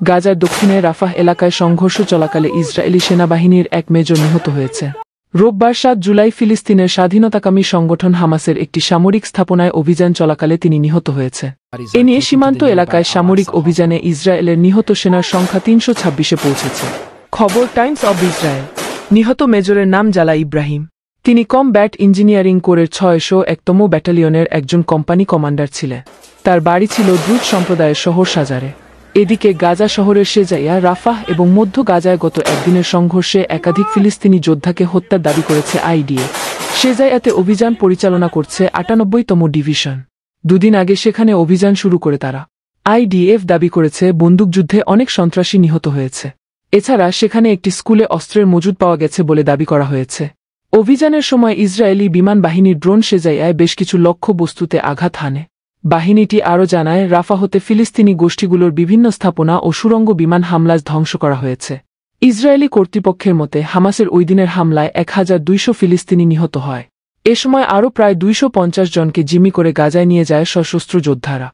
গাজার দক্ষিণে রাফাহ এলাকায় সংঘর্ষ চলাকালে ইসরায়েলি সেনাবাহিনীর এক মেজর নিহত হয়েছে। রোববার ৭ জুলাই ফিলিস্তিনের স্বাধীনতাকামী সংগঠন হামাসের একটি সামরিক স্থাপনায় অভিযান চলাকালে তিনি নিহত হয়েছে। এ নিয়ে সীমান্ত এলাকায় সামরিক অভিযানে ইসরায়েলের নিহত সেনার সংখ্যা ৩২৬-এ পৌঁছেছে। খবর টাইমস অব ইসরায়েল। নিহত মেজরের নাম জালা ইব্রাহিম। তিনি কমব্যাট ইঞ্জিনিয়ারিং কোরের ৬০১তম ব্যাটালিয়নের একজন কোম্পানি কমান্ডার ছিলেন। তার বাড়ি ছিল দ্রুত সম্প্রদায়ের শহর সাজারে। এদিকে গাজা শহরের শেজাইয়া, রাফাহ এবং মধ্য গাজায় গত একদিনের সংঘর্ষে একাধিক ফিলিস্তিনি যোদ্ধাকে হত্যার দাবি করেছে আইডিএফ। শেজাইয়াতে অভিযান পরিচালনা করছে ৯৮তম ডিভিশন। দুদিন আগে সেখানে অভিযান শুরু করে তারা। আইডিএফ দাবি করেছে বন্দুকযুদ্ধে অনেক সন্ত্রাসী নিহত হয়েছে। এছাড়া সেখানে একটি স্কুলে অস্ত্রের মজুদ পাওয়া গেছে বলে দাবি করা হয়েছে। অভিযানের সময় ইসরায়েলি বিমান বাহিনীর ড্রোন শেজাইয়ায় বেশ কিছু লক্ষ্য বস্তুতে আঘাত হানে। বাহিনীটি আরও জানায়, রাফাহতে ফিলিস্তিনি গোষ্ঠীগুলোর বিভিন্ন স্থাপনা ও সুড়ঙ্গ বিমান হামলায় ধ্বংস করা হয়েছে। ইসরায়েলি কর্তৃপক্ষের মতে হামাসের ওই দিনের হামলায় ১২০০ ফিলিস্তিনি নিহত হয়। এ সময় আরও প্রায় ২৫০ জনকে জিম্মি করে গাজায় নিয়ে যায় সশস্ত্র যোদ্ধারা।